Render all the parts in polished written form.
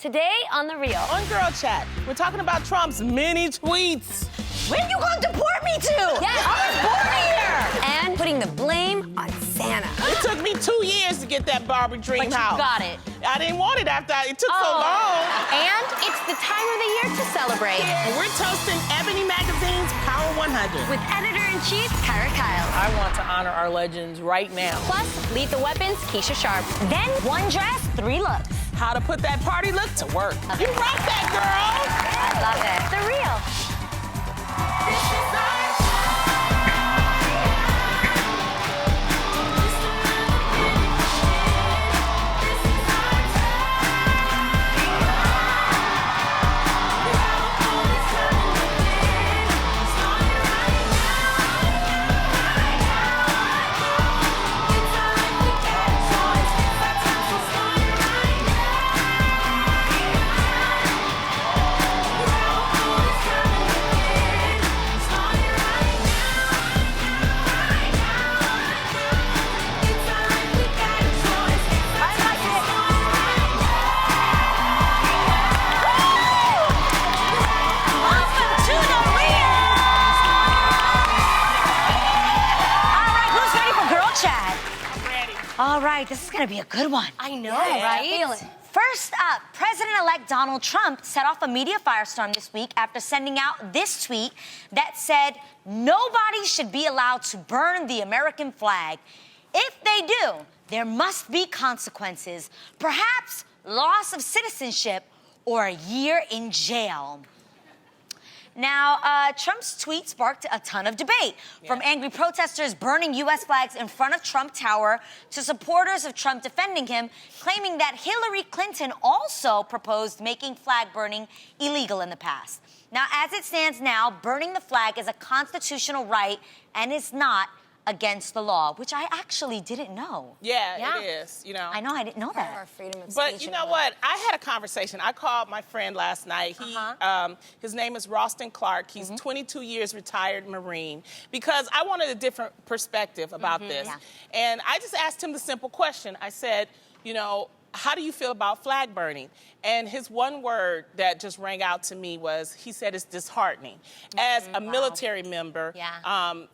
Today on The Real. On Girl Chat, we're talking about Trump's many tweets. Where you gonna deport me to? Yes. I was born here! And putting the blame on Santa. It took me 2 years to get that Barbie dream But house. you got it. I didn't want it after it took so long. And it's the time of the year to celebrate. And we're toasting Ebony Magazine's Power 100. With editor-in-chief, Kyra Kyle. I want to honor our legends right now. Plus, Lethal Weapons, Keesha Sharp. Then, one dress, 3 looks. How to put that party look to work. You rock that, girl. I love it. The Real. All right, this is gonna be a good one. I know, right? First up, President-elect Donald Trump set off a media firestorm this week after sending out this tweet that said, nobody should be allowed to burn the American flag. If they do, there must be consequences, perhaps loss of citizenship or a year in jail. Now, Trump's tweet sparked a ton of debate, from angry protesters burning U.S. flags in front of Trump Tower to supporters of Trump defending him, claiming that Hillary Clinton also proposed making flag burning illegal in the past. Now, as it stands now, burning the flag is a constitutional right and is not against the law, which I actually didn't know. Yeah, it is, you know. I know, I didn't know that. Our freedom of But speech you know what? I had a conversation. I called my friend last night. His name is Ralston Clark. He's 22 years retired Marine, because I wanted a different perspective about this. Yeah. And I just asked him the simple question. I said, you know, how do you feel about flag burning? And his one word that just rang out to me was, he said it's disheartening. As a military member,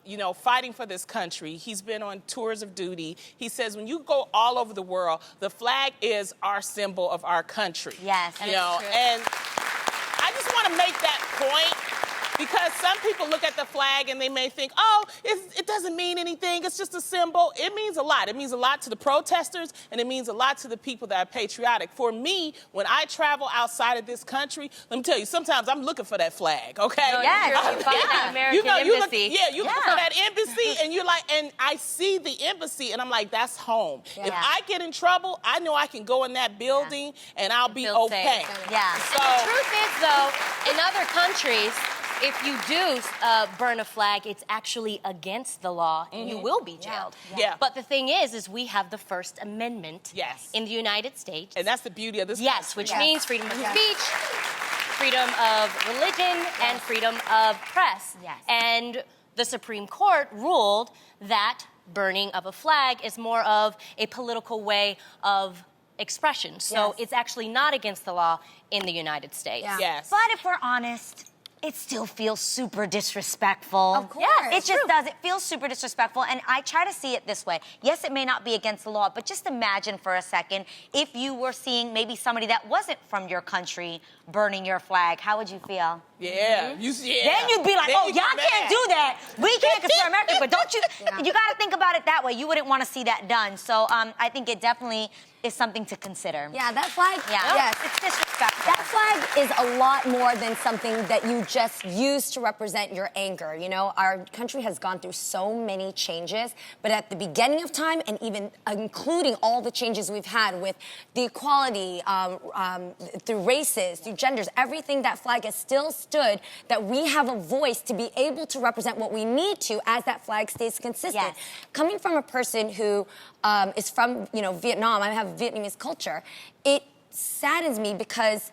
you know, fighting for this country, he's been on tours of duty. He says when you go all over the world, the flag is our symbol of our country. Yes, you know, and I just want to make that point, because some people look at the flag and they may think, oh, it doesn't mean anything, it's just a symbol. It means a lot. It means a lot to the protesters, and it means a lot to the people that are patriotic. For me, when I travel outside of this country, let me tell you, sometimes I'm looking for that flag, okay? You find that American embassy. You look for that embassy, and you're like, and I see the embassy, and I'm like, that's home. If I get in trouble, I know I can go in that building, and I'll be okay. Yeah. So the truth is, though, in other countries, if you do burn a flag, it's actually against the law, and you will be jailed. Yeah. But the thing is we have the First Amendment in the United States. And that's the beauty of this country. Which means freedom of speech, freedom of religion, and freedom of press. And the Supreme Court ruled that burning of a flag is more of a political way of expression. So it's actually not against the law in the United States. But if we're honest, it still feels super disrespectful. Of course. It just does. It feels super disrespectful. And I try to see it this way. Yes, it may not be against the law, but just imagine for a second if you were seeing maybe somebody that wasn't from your country burning your flag. How would you feel? Yeah. Then you'd be like, oh, y'all can't do that. We can't because we're American. But don't you, you got to think about it that way. You wouldn't want to see that done. So I think it definitely is something to consider. Yeah, that flag, yes, it's disrespectful. that flag is a lot more than something that you just use to represent your anger. You know, our country has gone through so many changes, but at the beginning of time, and even including all the changes we've had with the equality, through races, through genders, everything that flag has still stood, that we have a voice to be able to represent what we need to as that flag stays consistent. Yes. Coming from a person who is from, you know, Vietnam, I have Vietnamese culture, it saddens me because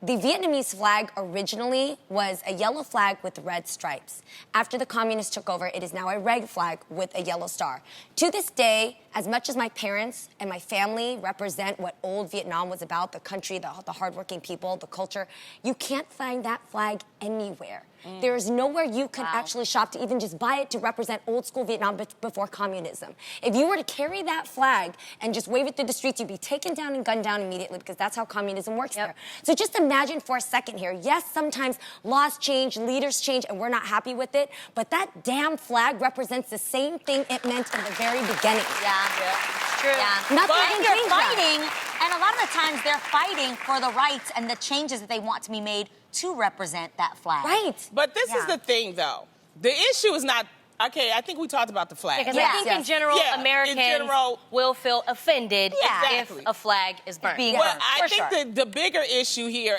The Vietnamese flag originally was a yellow flag with red stripes. After the communists took over, it is now a red flag with a yellow star. To this day, as much as my parents and my family represent what old Vietnam was about, the country, the hardworking people, the culture, you can't find that flag anywhere. There is nowhere you can actually shop to even just buy it to represent old school Vietnam before communism. If you were to carry that flag and just wave it through the streets, you'd be taken down and gunned down immediately because that's how communism works there. So just imagine for a second here, yes, sometimes laws change, leaders change, and we're not happy with it, but that damn flag represents the same thing it meant in the very beginning. It's true. Nothing And can they're change that. fighting, and a lot of the times they're fighting for the rights and the changes that they want to be made to represent that flag. Right. But this is the thing, though. The issue is not, okay, I think we talked about the flag. Because I think in general, Americans will feel offended if a flag is burned. Well, I think the bigger issue here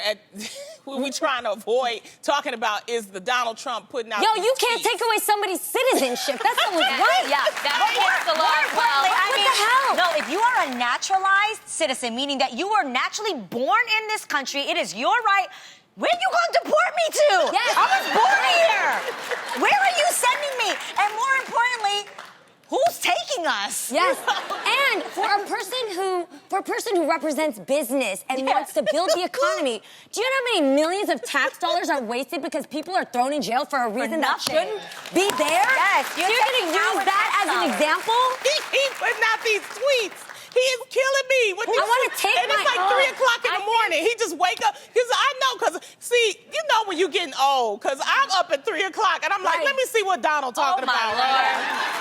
we're trying to avoid talking about is the Donald Trump putting out Yo, these you can't tweets. take away somebody's citizenship. That's someone's right. That against the law. Well, what the hell? No, if you are a naturalized citizen, meaning that you were naturally born in this country, it is your right. Where you gonna deport me to? Yes. I was born here. Where are you sending me? And more importantly, who's taking us? Yes, and for a person who represents business and wants to build the economy, do you know how many millions of tax dollars are wasted because people are thrown in jail for a reason that shouldn't be there? Yes, so you're going to use that as an example? He putting out these tweets. He is killing me. I want to take and it's like 3 o'clock in the morning. He just wake up. Because I know, see, you know when you're getting old. Because I'm up at 3 o'clock and I'm like, let me see what Donald talking about.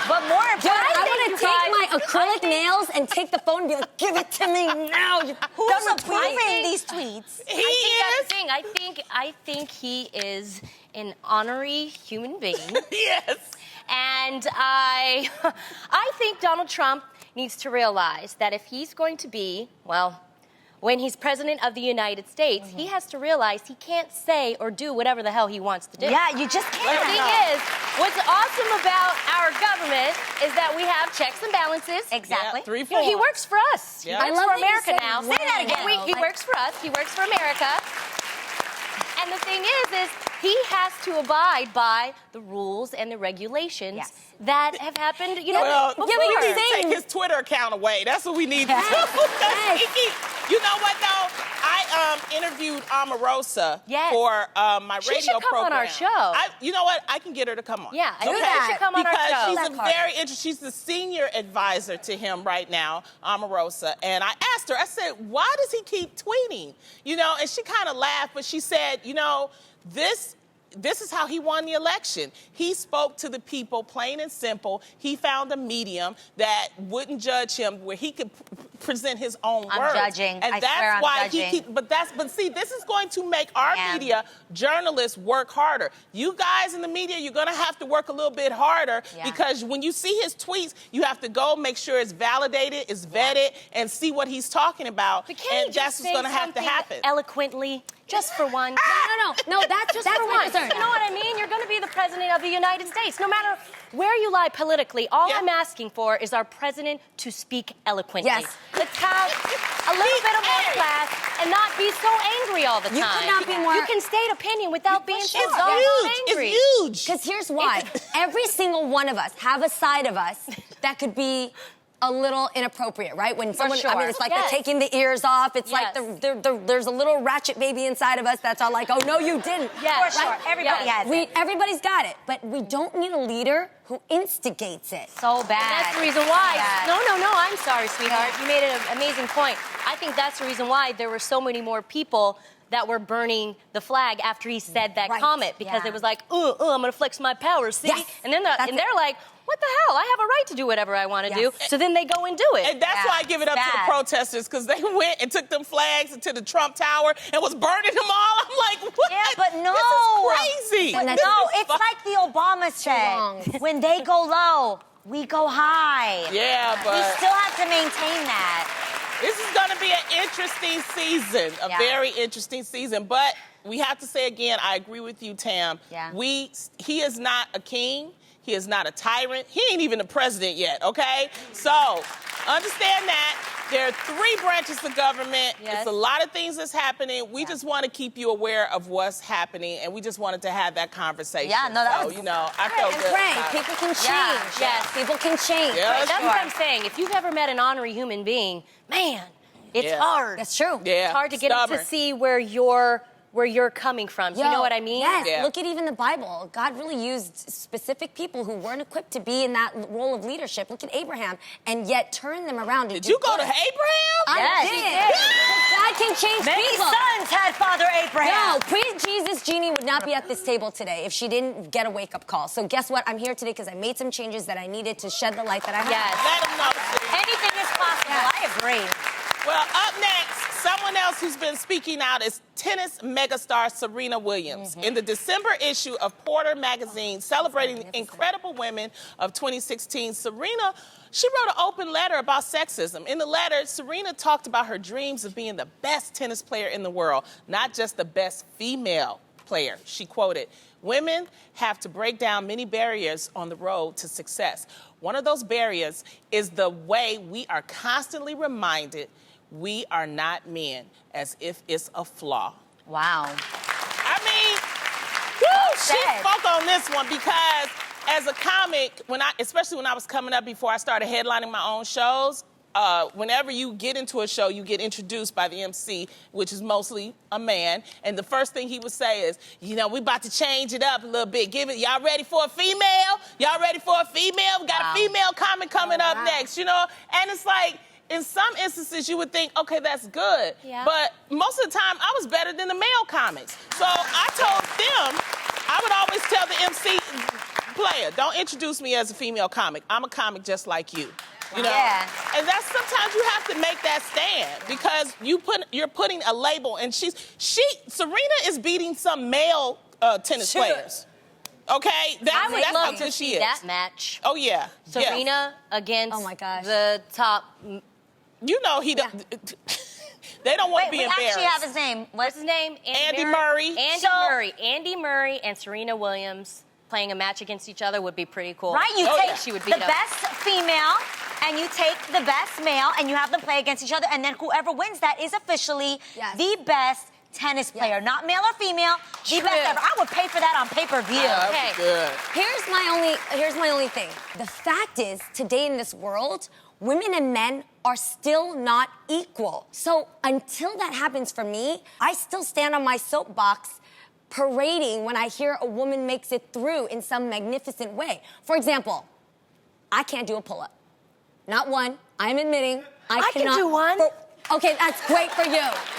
But more importantly, I want to take my acrylic nails and take the phone and be like, give it to me now. who's approving these tweets? He That's is. the thing. I think he is an honorary human being. Yes. And I think Donald Trump needs to realize that if he's going to be, well, when he's president of the United States, he has to realize he can't say or do whatever the hell he wants to do. Yeah, you just can't. The thing is, what's awesome about our government is that we have checks and balances. Exactly. Yeah, 3 You know, he works for us. Yeah. He I works love for that you America said now. Say that again. He works for us. He works for America. And the thing is he has to abide by the rules and the regulations that have happened, you know, Well, before. we need to take his Twitter account away. That's what we need to do. You know what, though? I interviewed Omarosa for my She radio should come program. on our show. You know what? I can get her to come on. Yeah, I think she should come on our because show. she's a very interesting. She's the senior advisor to him right now, Omarosa. And I asked her. I said, "Why does he keep tweeting?" You know, and she kind of laughed, but she said, "You know, this is how he won the election. He spoke to the people, plain and simple. He found a medium that wouldn't judge him, where he could present his own words. I'm judging. And I that's swear I'm why judging. but see, this is going to make our media journalists work harder. You guys in the media, you're going to have to work a little bit harder because when you see his tweets, you have to go make sure it's validated, it's vetted, and see what he's talking about. But can and that's what's going to have to happen. Eloquently, just for one. No, that's just for my one. concern. You know what I mean? You're going to be the president of the United States. No matter where you lie politically, all I'm asking for is our president to speak eloquently. Yes. Let's have a little bit of more class and not be so angry all the time. You could not be more. You can state opinion without being so It's doggone huge. angry. It's huge. Because here's why. Every single one of us have a side of us that could be a little inappropriate, right? When someone, I mean, it's like they're taking the ears off. It's like there's a little ratchet baby inside of us that's all like, oh, no, you didn't. For sure. Everybody has it. Everybody's got it. But we don't need a leader who instigates it. So bad. That's the reason why. No, I'm sorry, sweetheart. You made an amazing point. I think that's the reason why there were so many more people that were burning the flag after he said that comment, because it was like, I'm gonna flex my power, see? Yes. And then they're like, what the hell? I have a right to do whatever I want to do. So then they go and do it. And that's why I give it up to the protesters, because they went and took them flags into the Trump Tower and was burning them all. I'm like, what? Yeah, but no. This is crazy. But no, it's like the Obama said. When they go low, we go high. Yeah, but we still have to maintain that. This is going to be an interesting season, a very interesting season. But we have to say again, I agree with you, Tam. Yeah. He is not a king. He is not a tyrant. He ain't even the president yet, okay? So understand that. There are 3 branches of government. Yes. It's a lot of things that's happening. We just want to keep you aware of what's happening, and we just wanted to have that conversation. Yeah, no, that was... So, I felt And good. pray. about it. People can change. Yeah. Yes. People can change. Yeah, That's what I'm saying. If you've ever met an honorary human being, man, it's Yeah. hard. That's true. Yeah. It's hard to get Stubborn. to see where you're coming from. Do you know what I mean? Yes. Yeah. Look at even the Bible. God really used specific people who weren't equipped to be in that role of leadership. Look at Abraham, and yet turned them around. Did you go to Abraham? I Yes, did. he did. God can change Many people. sons had Father Abraham. No, pre-Jesus Jeannie would not be at this table today if she didn't get a wake-up call. So guess what? I'm here today because I made some changes that I needed to shed the light that I have. Yes. Let them know. sis. Anything is possible. I agree. Well, up next, someone else who's been speaking out is tennis megastar Serena Williams. In the December issue of Porter magazine celebrating the incredible women of 2016, Serena, she wrote an open letter about sexism. In the letter, Serena talked about her dreams of being the best tennis player in the world, not just the best female player. She quoted, "Women have to break down many barriers on the road to success. One of those barriers is the way we are constantly reminded we are not men, as if it's a flaw." Wow. I mean, she spoke on this one because as a comic, especially when I was coming up before I started headlining my own shows, whenever you get into a show, you get introduced by the MC, which is mostly a man. And the first thing he would say is, we about to change it up a little bit. Y'all ready for a female? Y'all ready for a female? We got a female comic coming up next, And it's like, in some instances, you would think, okay, that's good. Yeah. But most of the time, I was better than the male comics. So I told them, I would always tell the MC, player, don't introduce me as a female comic. I'm a comic just like you. Yeah. And that's sometimes you have to make that stand because you're putting a label, and Serena is beating some male tennis players. Okay, I would that's love how to good she see is. that match. Oh yeah, Serena against Oh, my gosh. the top. he don't. They don't want to be we embarrassed. actually have his name. What's his name? Andy Murray. Andy Murray and Serena Williams playing a match against each other would be pretty cool. Right, you take She would the beat up. best female and you take the best male and you have them play against each other, and then whoever wins that is officially the best tennis player, not male or female, the best ever. I would pay for that on pay-per-view. That's good. Here's my only thing. The fact is, today in this world, women and men are still not equal. So until that happens for me, I still stand on my soapbox parading when I hear a woman makes it through in some magnificent way. For example, I can't do a pull-up. Not one. I'm admitting I cannot. can do one. Okay, that's great for you.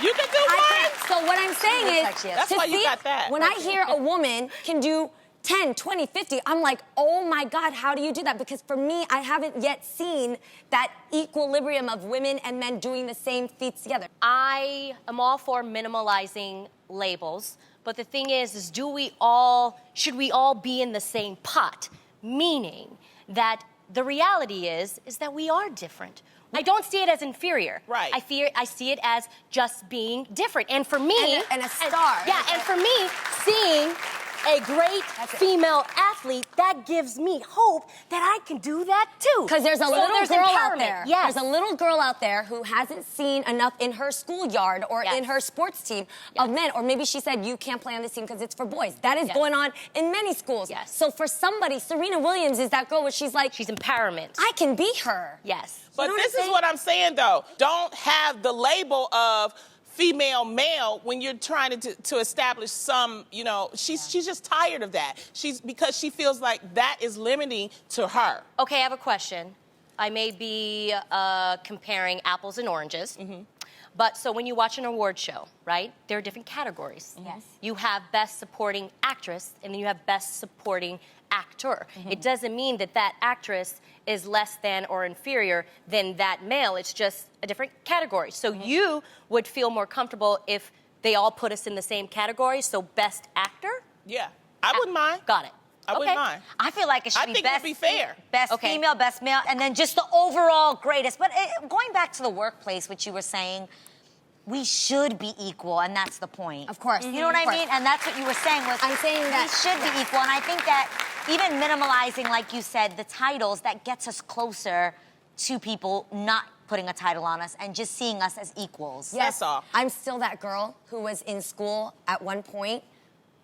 You can do I one. can't. So what I'm saying is, That's to why you see got that. when I hear a woman can do 10, 20, 50, I'm like, oh my God, how do you do that? Because for me, I haven't yet seen that equilibrium of women and men doing the same feats together. I am all for minimalizing labels, but the thing is should we all be in the same pot? Meaning that the reality is that we are different. I don't see it as inferior. Right. I see it as just being different. And for me... And a star. And for me, seeing a great female athlete, that gives me hope that I can do that too. Because there's a little girl out empowerment. there. Yes. There's a little girl out there who hasn't seen enough in her schoolyard or in her sports team of men. Or maybe she said, you can't play on this team because it's for boys. That is going on in many schools. Yes. So for somebody, Serena Williams is that girl where she's like, She's empowerment. I can be her. Yes. But You know what this I'm is saying? what I'm saying, though. Don't have the label of female male when you're trying to establish some, she's just tired of that. Because she feels like that is limiting to her. Okay, I have a question. I may be comparing apples and oranges. Mm-hmm. But so when you watch an award show, right, there are different categories. Yes. You have best supporting actress, and then you have best supporting actor. Mm-hmm. It doesn't mean that actress is less than or inferior than that male. It's just a different category. So you would feel more comfortable if they all put us in the same category. So best actor? Yeah, I wouldn't mind. Got it. I wouldn't mind. I feel like it should I be think it best, would be fair. Best Okay. female, best male, and then just the overall greatest. But going back to the workplace, which you were saying, we should be equal, and that's the point. Of course. You know what I mean? And that's what you were saying was I'm saying that- we should be equal. And I think that even minimalizing, like you said, the titles, that gets us closer to people not putting a title on us and just seeing us as equals. Yes, That's all. I'm still that girl who was in school at one point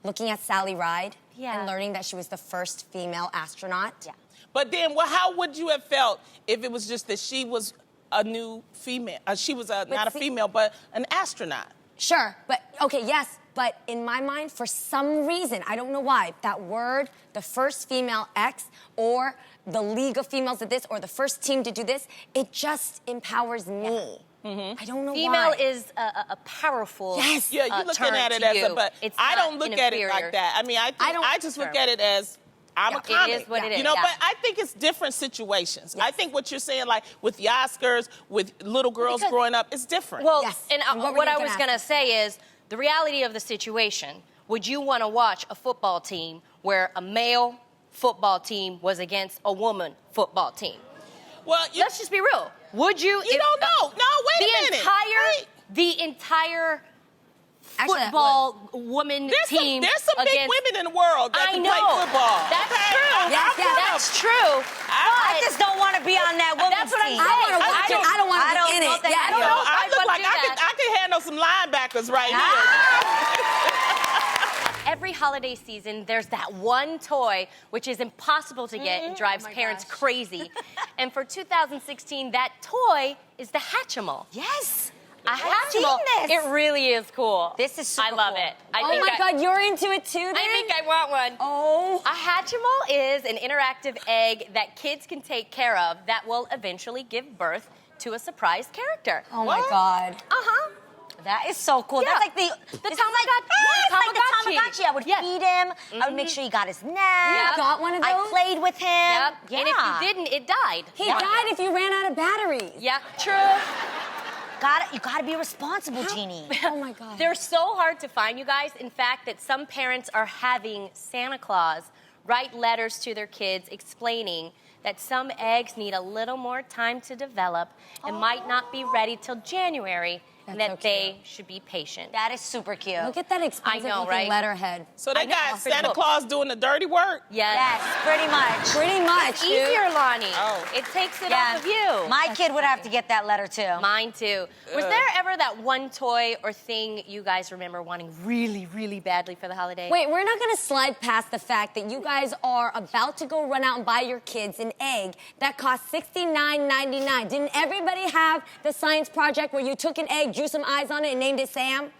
looking at Sally Ride and learning that she was the first female astronaut. Yeah. But then, well, how would you have felt if it was just that she was a new female? She was not a female, but an astronaut. Sure, but okay, yes, but in my mind, for some reason, I don't know why, that word, the first female X, or the League of Females did this, or the first team to do this, it just empowers me. I don't know Female why. is a powerful Yes. Yeah, you're looking term at it to as you. but It's I not don't look an at it inferior. like that. I mean, I just look at it as I'm a It comic. is what it is, You know, yeah. but I think it's different situations. I think what you're saying, like with the Oscars, with little girls Because- growing up, it's different. Well, Yes. and And what were what you I gonna was ask going to me? say is the reality of the situation. Would you want to watch a football team where a male football team was against a woman football team? well, Let's just be real. Would you? You don't know. No, wait a minute. Wait. The entire Actually, football woman team. There's some big against- women in the world that I can know. play football. That's okay? true. Yes, yes. That's true. I just don't want to be on that woman's That's what I'm team. saying. I want to watch it. I don't want to be in know it. that- Yeah, I don't know if I I'd look want like to do that. I could handle some linebackers right Every holiday season, there's that one toy which is impossible to get and drives parents crazy. And for 2016, that toy is the Hatchimal. Yes. A Hatchimal. seen this. It really is cool. This is super I love cool. it. I Oh think my God, you're into it too then? I think I want one. Oh. A Hatchimal is an interactive egg that kids can take care of that will eventually give birth to a surprise character. Oh my God. Uh-huh. That is so cool. Yeah. That's like the The this is like, Tamagotchi. it's like the Tamagotchi. I would Yes. feed him. I would make sure he got his nap. Yep. Got one of I those? played with him. Yep. Yeah. And if you didn't, it died. He died if you ran out of batteries. Yeah, true. You gotta be responsible, Jeannie. Oh my God. They're so hard to find, you guys. In fact, that some parents are having Santa Claus write letters to their kids explaining that some eggs need a little more time to develop and might not be ready till January, and That's that so they should be patient. That is super cute. Look at that expensive I know, looking right? letterhead. So they I know. got Santa Look. Claus doing the dirty work. Yes, pretty much. Pretty much, dude. Easier, Lonnie. Oh. It takes it Yeah. off of you. My kid would have to get that letter too. Mine too. Was there ever that one toy or thing you guys remember wanting really, really badly for the holiday? Wait, we're not going to slide past the fact that you guys are about to go run out and buy your kids an egg that costs $69.99. Didn't everybody have the science project where you took an egg, drew some eyes on it, and named it Sam?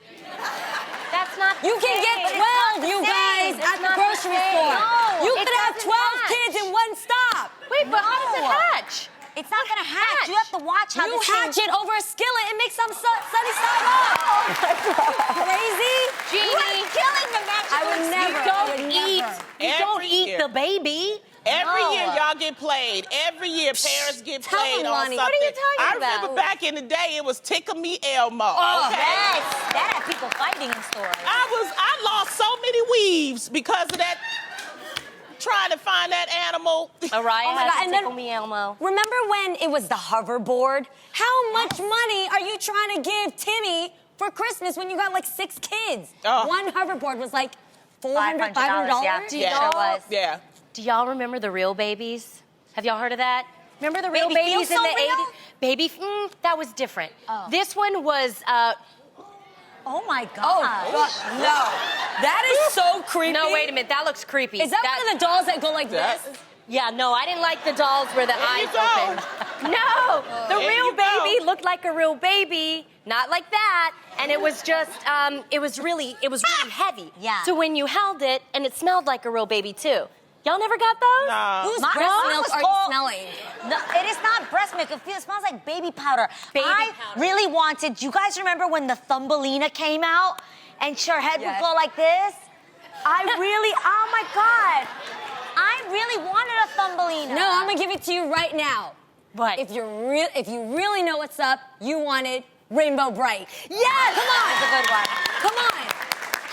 That's not the You can same. get It's not 12, the you same. guys, It's at the not grocery same. store. No, You it could have doesn't 12 match. kids in one stop. Wait, but how does it No. hatch? It's not gonna hatch. You have to watch how You this thing- hatch it over a skillet and make some sunny side up. Crazy? Jeannie, You are killing the magic. I would never. you I don't would eat. never. You don't Every eat year. the baby. Every No. year y'all get played. Every year parents get Tell played them, on Lonnie. something. What are you talking I about? remember back in the day it was Tickle Me Elmo. Oh, okay? yes. That had people fighting in stores. I lost so many weaves because of that. Trying to find that animal. Mariah Oh my God, has and to then- Tickle Me Elmo. Remember when it was the hoverboard? How much money are you trying to give Timmy for Christmas when you got like 6 kids? Oh. One hoverboard was like $500, $500. yeah. Do Yeah, y'all, sure was. Yeah. do y'all remember the real babies? Have y'all heard of that? Remember the real Baby babies Feel in So the Real? 80s? Baby, that was different. Oh. This one was, Oh my God. Oh, God, no. That is so creepy. no, wait a minute, that looks creepy. Is that one of the dolls that go like That- this? Yeah, no, I didn't like the dolls where the eyes you go. open. No, the There real you go. baby looked like a real baby, not like that. And it was just, it was really heavy. Yeah. So when you held it, and it smelled like a real baby too. Y'all never got those? Whose My breast mom milk was are you called- smelling? No, it is not breast milk. It smells like baby powder. Baby I powder. really wanted. Do you guys remember when the Thumbelina came out and her head Yes. would go like this? Oh my God. I really wanted a Thumbelina. No, I'm gonna give it to you right now. What? If you really know what's up, you wanted Rainbow Bright. Yes! Come on. That's a good one. Come on.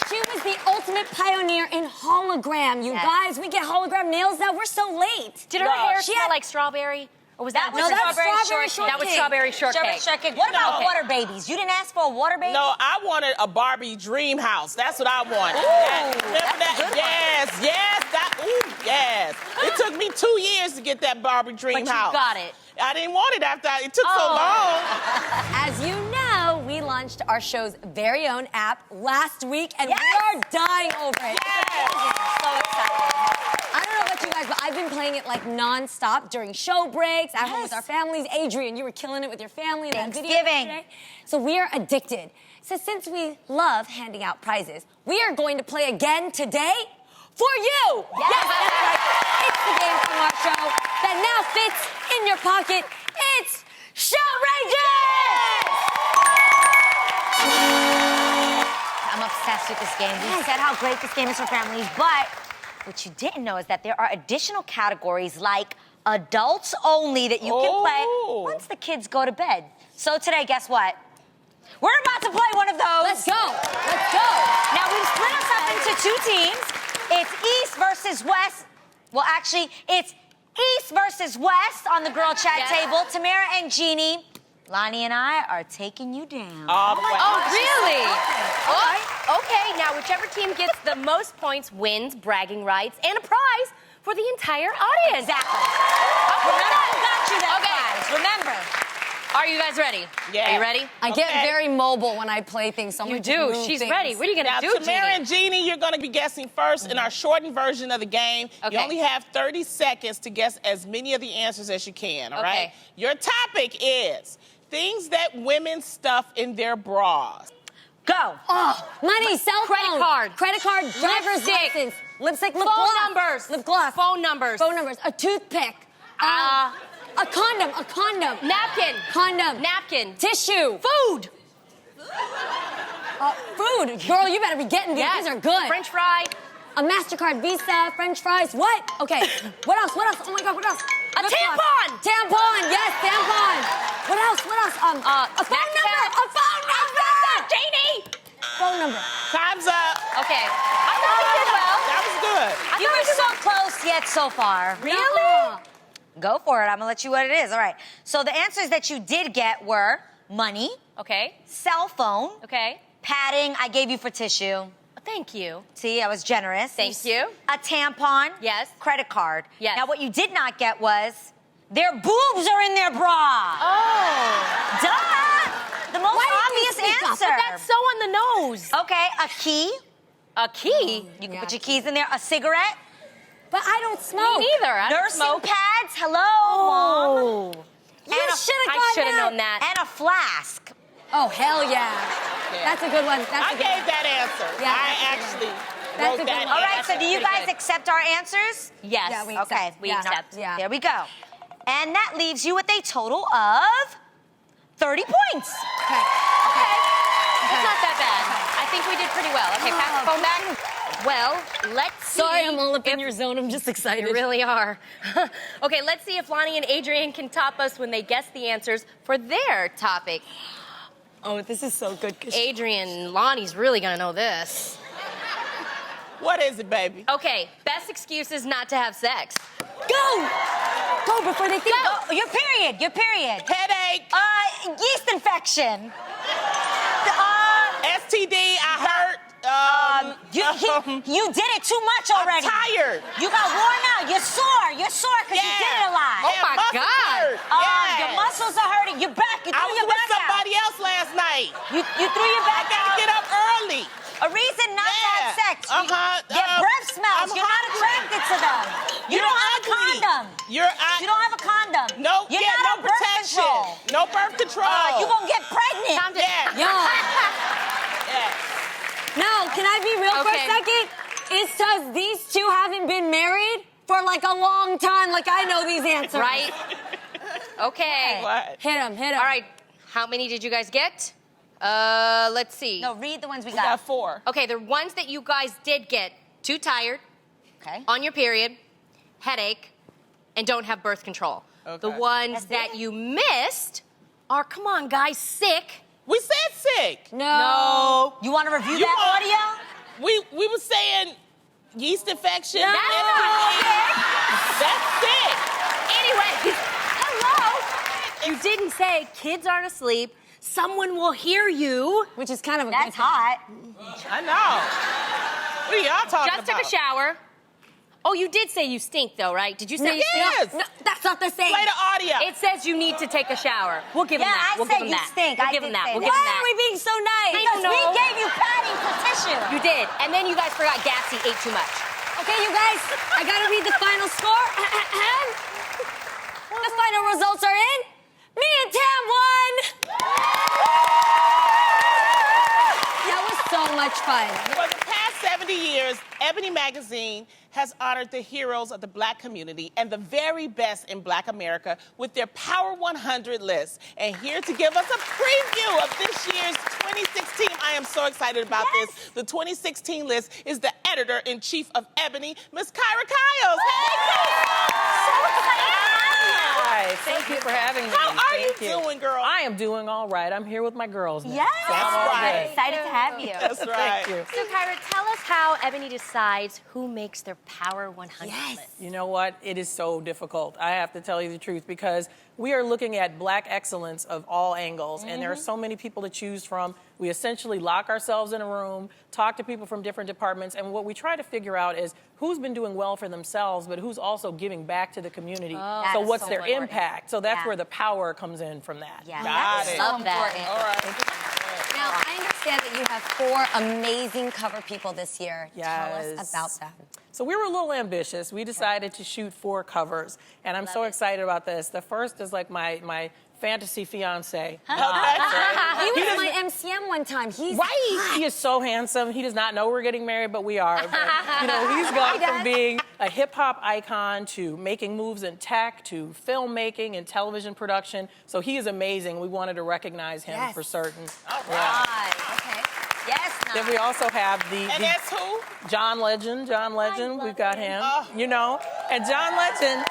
She was the ultimate pioneer in hologram. You Yes. guys, we get hologram nails now. We're so late. Did her No, hair she smell had- like strawberry? Or was that, That was No, that's strawberry strawberry shortcake. That was strawberry shortcake. Strawberry shortcake. What about No. water babies? You didn't ask for a water baby? No, I wanted a Barbie dream house. That's what I wanted. Ooh, Remember that's a that? good one. Yes, yes. That. Ooh, yes. It took me 2 years to get that Barbie dream But house. you got it. I didn't want it after it took so long. As you know, we launched our show's very own app last week, and we are dying over it. So excited. I don't know about you guys, but I've been playing it like non-stop during show breaks, at home with our families. Adrian, you were killing it with your family in that video Thanksgiving. today. So we are addicted. So since we love handing out prizes, we are going to play again today for you. Yes, that's right. It's the game from our show that now fits in your pocket. It's Showrageous! I'm obsessed with this game. We said how great this game is for families, but what you didn't know is that there are additional categories like adults only that you can play once the kids go to bed. So today, guess what? We're about to play one of those. Let's go. Let's go. Now, we've split us up into 2 teams. It's East versus West. Well, actually, it's East versus West on the girl chat table. Tamara and Jeannie, Lonnie and I are taking you down. All the way. Oh, really? Okay, now whichever team gets the most points wins bragging rights and a prize for the entire audience. Exactly. Remember, I got you that Okay. prize. Remember. Are you guys ready? Yeah. Are you ready? I get very mobile when I play things. So I'm You gonna do. move She's things. ready. What are you Now, going to do, Tamara Jeannie? and Jeannie, you're going to be guessing first in our shortened version of the game. Okay. You only have 30 seconds to guess as many of the answers as you can, all right? Okay. Your topic is things that women stuff in their bras. Go. Oh, money, cell phone, Credit card, driver's lipstick, license, lipstick, lip phone gloss, numbers, lip gloss, phone numbers, phone numbers, a toothpick, a condom, napkin, condom, tissue, food, food. Girl, you better be getting these. yes, These are good. French fry, A MasterCard, Visa, French fries. What? Okay. What else? What else? Oh my God, what else? A Lip tampon! gloss. Tampon, yes, tampon. What else? What else? A phone number. A phone number. Jeannie. Phone number. Time's up. Okay, I thought we did well. That was good. You were so close yet so far. Really? Go for it. I'm gonna let you what it is. All right. So the answers that you did get were money, Okay, cell phone, okay. padding. I gave you for tissue. Thank you. See, I was generous. Thank you. A tampon. Yes. Credit card. Yes. Now, what you did not get was their boobs are in their bra. Oh, Duh. The most obvious answer. but that's so on the nose. Okay, a key. A key? You can put your keys in there. A cigarette. But I don't smoke. Me neither. I don't Nursing smoke. pads. Hello, Mom. Oh. You And a- should have I gone should have that. known that. And a flask. Oh, hell yeah. That's a good one. That's I a good gave one. that answer. Yeah, I that's a good actually That's a wrote good that one. All right, answer. so do you Pretty guys good. accept our answers? Yes. Yeah, we Okay, accept. we Yeah. accept. Yeah. There we go. And that leaves you with a total of 30 points. Okay. It's not that bad. I think we did pretty well. Okay, pass the phone back. Well, let's see. Sorry, I'm all up in if- your zone. I'm just excited. You really are. Okay, let's see if Lonnie and Adrian can top us when they guess the answers for their topic. Oh, this is so good. Adrian, Lonnie's really gonna know this. What is it, baby? Okay, best excuses not to have sex. Go! Go before they think. Oh, your period. Your period. Headache, Yeast infection. STD, I hurt. You did it too much already. I'm tired. You got worn out. You're sore because you did it a lot. Oh my muscles God. hurt. Your muscles are hurting. You're back. You I threw was your with back out. somebody else last night. You threw your I back gotta out. get up early. A reason not to have sex. Their breath smells. I'm You're not hungry. attracted to them. You You're don't have a ugly. condom. You don't have a condom. No, You're yeah, not no on birth protection. control. No birth control. You're going to get pregnant. Time to- Yeah. Yo. Yeah. No, can I be real for Okay. a second? It's because these two haven't been married for like a long time. Like I know these answers. Right? Okay. What? Hit him. All right, how many did you guys get? Let's see. No, read the ones we We got got. 4. Okay, the ones that you guys did get: too tired, Okay. on your period, headache, and don't have birth control. Okay. The ones That's that it? you missed are, come on, guys, sick. We said sick. No. You want to review You that want- audio? We were saying yeast infection. That's not sick. That's sick. Anyways, hello. You didn't say kids aren't asleep. Someone will hear you. Which is kind of a That's good thing. hot. I know. What are y'all talking Just about? took a shower. Oh, you did say you stink, though, right? Did you say you Yes. stink? No, that's not the same. Play the audio. It says you need to take a shower. We'll give him that. I We'll said give him you that. stink. We'll I give did him that. say We'll that. give him Why that. are we being so nice? Because we gave you padding for tissue. You did. And then you guys forgot Gassy ate too much. Okay, you guys, I gotta read the final score. The final results are in. Me and Tam won. That was so much fun. For the past 70 years, Ebony Magazine has honored the heroes of the Black community and the very best in Black America with their Power 100 list. And here to give us a preview of this year's 2016, I am so excited about this. The 2016 list is the editor-in-chief of Ebony, Miss Kyra Kyles. Hi, thank you for having me. How are Thank you doing, girl? I am doing all right. I'm here with my girls now. Yes. So I'm all right. good. Excited to have you. That's right. Thank you. So, Kyra, tell us how Ebony decides who makes their Power 100 Yes. list. You know what? It is so difficult. I have to tell you the truth because we are looking at Black excellence of all angles, and there are so many people to choose from. We essentially lock ourselves in a room, talk to people from different departments, and what we try to figure out is who's been doing well for themselves, but who's also giving back to the community. So That is what's so their important. impact? So that's Yeah. where the power comes in from that. Yeah, Got that is it. so Love that. important. All right. Now, I understand that you have 4 amazing cover people this year. Tell Yes. us about them. So we were a little ambitious. We decided to shoot 4 covers, and I'm so excited about this. The first is like my fantasy fiance. He was my MCM one time. He's Right. He is so handsome. He does not know we're getting married, but we are. But, you know, he's gone from being a hip-hop icon to making moves in tech to filmmaking and television production. So he is amazing. We wanted to recognize him Yes. for certain. All right. okay. Yes, Then we also have And the that's who? John Legend. John Legend. We've got him. Oh. You know, and John Legend.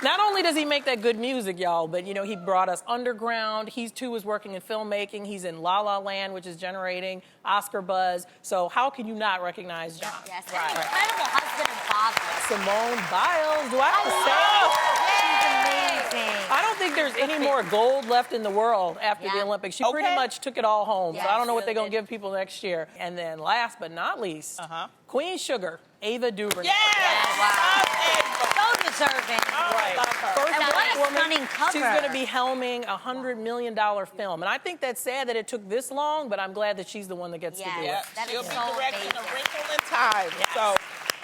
Not only does he make that good music, y'all, but, you know, he brought us underground. He, too, was working in filmmaking. He's in La La Land, which is generating Oscar buzz. So how can you not recognize John? Yes, an incredible husband and father. Simone Biles. Do I have to say? She's amazing. I don't think there's any more gold left in the world after the Yeah. Olympics. She pretty much took it all home. So I don't know what they're going to Yes. give people next year. And then last but not least, Queen Sugar, Ava DuVernay. Yes! Wow. Ava. So deserving. I love her. First And Black what a woman, stunning cover. she's going to be helming a $100 million film. And I think that's sad that it took this long, but I'm glad that she's the one that gets to do Yes. it. That She'll is be so directing amazing. A Wrinkle in Time. So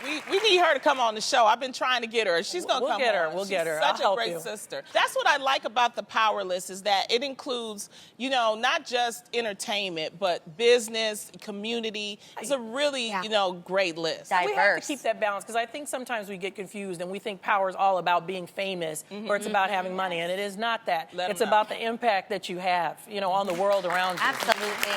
we need her to come on the show. I've been trying to get her. She's going to We'll come get her. on. We'll She's get her. Such I'll a help great you. sister. That's what I like about the Power List is that it includes, you know, not just entertainment, but business, community. It's a really, you know, great list. We have to Diverse. keep that balance because I think sometimes we get confused and we think power is all about being famous or it's about having money, and it is not that. Let 'em It's know. about the impact that you have, you know, on the world around you. Absolutely.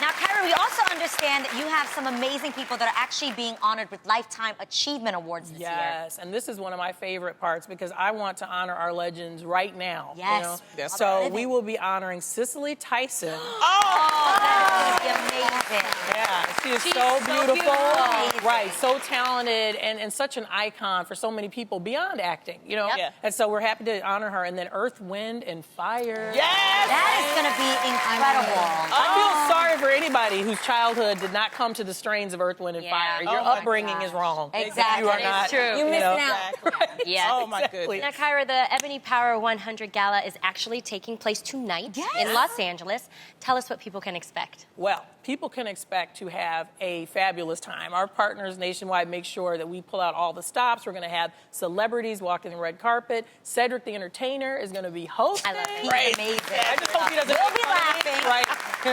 Now, Kyra, we also understand that you have some amazing people that are actually being honored with Lifetime Achievement Awards this year. Yes, and this is one of my favorite parts because I want to honor our legends right now. Yes. You know? That's So right. we will be honoring Cicely Tyson. Oh, that is going to be amazing. Yeah, she is She's so so beautiful. beautiful. Right, so talented and such an icon for so many people beyond acting, you know? Yep. Yeah. And so we're happy to honor her. And then Earth, Wind, and Fire. Yes! That is going to be incredible. I feel sorry for anybody whose childhood did not come to the strains of Earth, Wind, and Yeah. Fire. Your Oh my upbringing is wrong. Exactly. You are That is not. true. You missing know. out. Exactly. Yes. Oh, my Exactly. goodness. Now, Kyra, the Ebony Power 100 Gala is actually taking place tonight in Los Angeles. Tell us what people can expect. Well, people can expect to have a fabulous time. Our partners nationwide make sure that we pull out all the stops. We're going to have celebrities walking the red carpet. Cedric the Entertainer is going to be hosting. I love it. He's Great. amazing. I just hope he doesn't We'll make be fun of me. laughing. Right?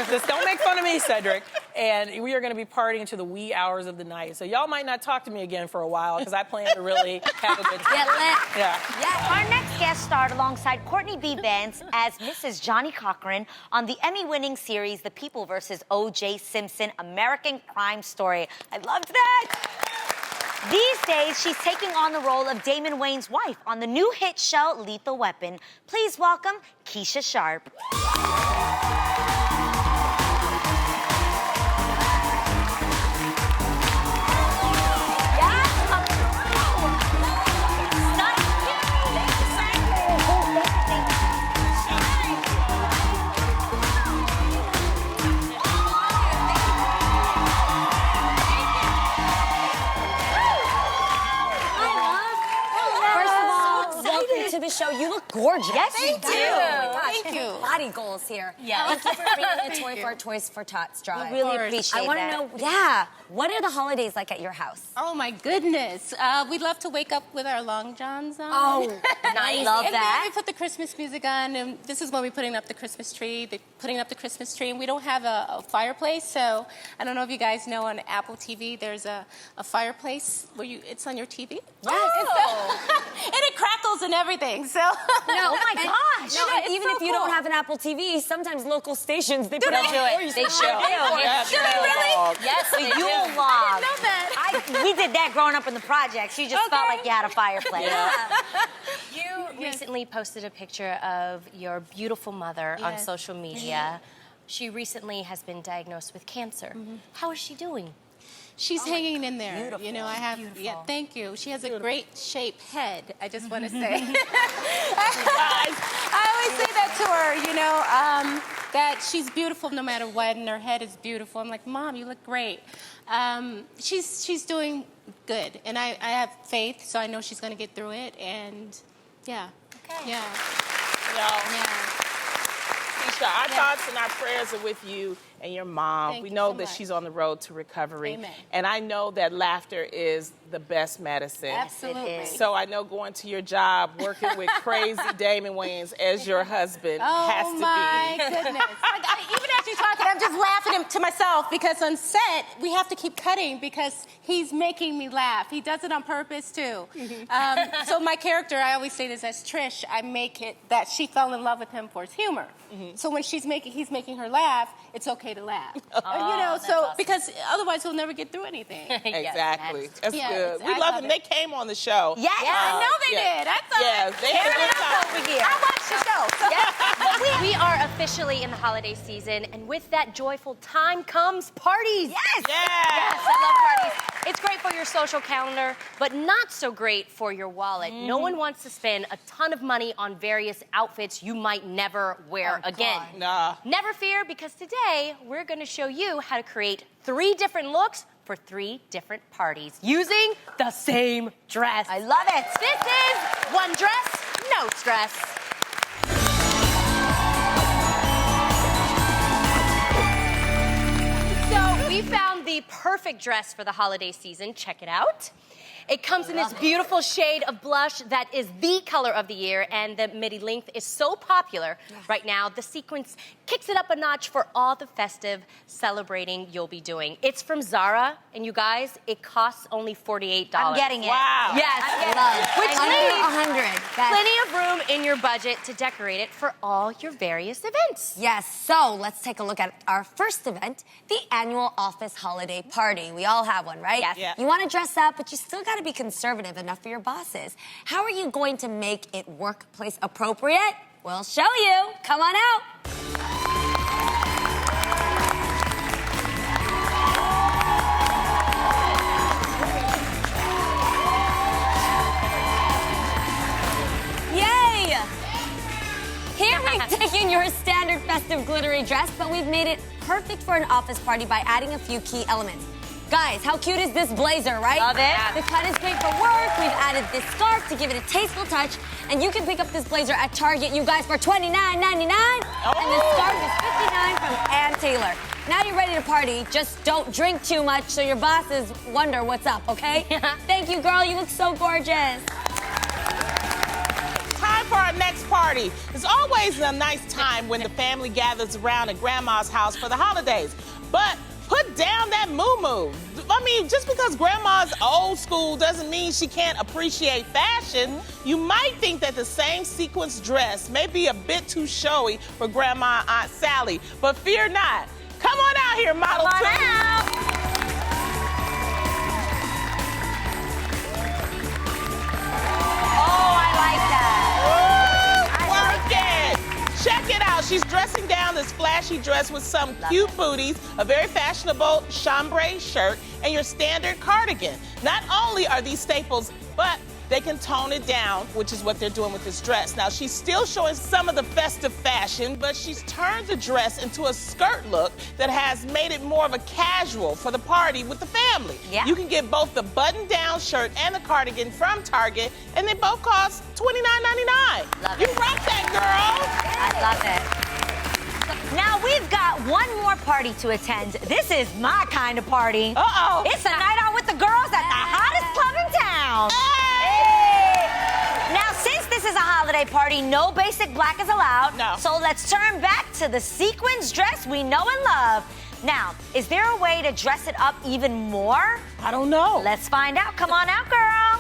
Just don't make fun of me, Cedric. And we are going to be partying to the wee hours of the night. So y'all might not talk to me again for a while because I plan to really have a good time. Get lit. Yeah. Our next guest starred alongside Courtney B. Vance as Mrs. Johnny Cochran on the Emmy-winning series The People vs. O.J. Simpson, American Crime Story. I loved that! These days, she's taking on the role of Damon Wayans' wife on the new hit show Lethal Weapon. Please welcome Keesha Sharp. show. You look gorgeous. Yes, you do. Oh my gosh. Thank you. Body goals here. Yeah. Thank you for bringing a toy for our Toys for Tots drive. We really appreciate I want to know, what are the holidays like at your house? Oh my goodness. We'd love to wake up with our long johns on. Oh, Nice. Love And that. then we put the Christmas music on, and this is when we're putting up the Christmas tree. And we don't have a fireplace, so I don't know if you guys know on Apple TV, there's a fireplace where it's on your TV. Yes. And it crackles and everything, so. No, oh my gosh. No, and it's even so if you cool. don't have an Apple TV, sometimes local stations, they put They it do on it. They sure do. Yeah, Do they really? Yes, the Yule log. I didn't know that. We did that growing up in the projects. You just felt like you had a fireplace. You recently posted a picture of your beautiful mother on Yes. social media. She recently has been diagnosed with cancer. How is she doing? She's hanging in there. Beautiful. You know, yeah, thank you. She has a great shaped head, I just want to say. I always say that to her, you know, that she's beautiful no matter what, and her head is beautiful. I'm like, Mom, you look great. She's doing good, and I have faith, so I know she's going to get through it, and yeah. Okay. Yeah. No. Keesha, our thoughts and our prayers are with you and your mom. Thank We you know so that much. she's on the road to recovery. Amen. And I know that laughter is the best medicine. Absolutely. So I know going to your job, working with crazy Damon Wayans as your husband has to Oh my goodness. Even as you're talking, I'm just laughing to myself because on set, we have to keep cutting because he's making me laugh. He does it on purpose too. So my character, I always say this as Trish, I make it that she fell in love with him for his humor. So when he's making her laugh, it's okay to laugh. You know, so because otherwise he'll never get through anything. Exactly. That's Yeah, good. I We love love them. it. They came on the show. Yes. I know they yeah. did. I thought. Yeah, they had a good time. Over here. I watched the show. So. We are officially in the holiday season, and with that joyful time comes parties. Yes. Yes, I love parties. It's great for your social calendar, but not so great for your wallet. No one wants to spend a ton of money on various outfits you might never wear again. Nah. Never fear, because today we're going to show you how to create 3 different looks for 3 different parties using the same dress. I love it. This is one dress, no stress. So we found the perfect dress for the holiday season. Check it out. It comes in this beautiful shade of blush that is the color of the year, and the midi length is so popular right now. The sequence kicks it up a notch for all the festive celebrating you'll be doing. It's from Zara, and you guys, it costs only $48. I'm getting it. Wow. Yes, which Under leaves 100. plenty of room in your budget to decorate it for all your various events. Yes, so let's take a look at our first event, the annual office holiday party. We all have one, right? Yes. Yeah. You want to dress up, but you still got to be conservative enough for your bosses. How are you going to make it workplace appropriate? We'll show you. Come on out. Yay! Here we've taken your standard festive glittery dress, but we've made it perfect for an office party by adding a few key elements. Guys, how cute is this blazer, right? Love it. The cut is great for work. We've added this scarf to give it a tasteful touch. And you can pick up this blazer at Target, you guys, for $29.99. And the scarf is $59 from Ann Taylor. Now you're ready to party. Just don't drink too much so your bosses wonder what's up, okay? Thank you, girl. You look so gorgeous. Time for our next party. It's always a nice time when the family gathers around at Grandma's house for the holidays. But put down that moo-moo. I mean, just because Grandma's old school doesn't mean she can't appreciate fashion. You might think that the same sequence dress may be a bit too showy for Grandma and Aunt Sally, but fear not. Come on out here, Model 2. Check it out. She's dressing down this flashy dress with some cute booties, a very fashionable chambray shirt, and your standard cardigan. Not only are these staples, but they can tone it down, which is what they're doing with this dress. Now, she's still showing some of the festive fashion, but she's turned the dress into a skirt look that has made it more of a casual for the party with the family. Yeah. You can get both the button-down shirt and the cardigan from Target, and they both cost $29.99. Love You it. rock that, girl. I love it. Now we've got one more party to attend. This is my kind of party. Uh-oh. It's a night out with the girls at the hottest club in town. Hey! Now, since this is a holiday party, no basic black is allowed. No. So let's turn back to the sequins dress we know and love. Now, is there a way to dress it up even more? I don't know. Let's find out. Come on out, girl.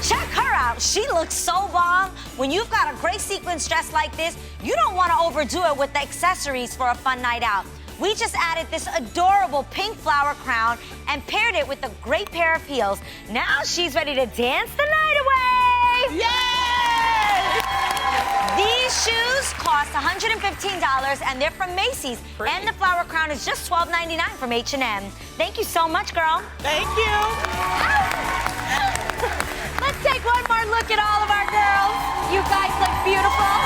Check her out. She looks so bomb. When you've got a gray sequins dress like this, you don't want to overdo it with the accessories for a fun night out. We just added this adorable pink flower crown and paired it with a great pair of heels. Now she's ready to dance the night away. Yay! These shoes cost $115 and they're from Macy's. Pretty. And the flower crown is just $12.99 from H&M. Thank you so much, girl. Thank you. Let's take one more look at all of our girls. You guys look beautiful.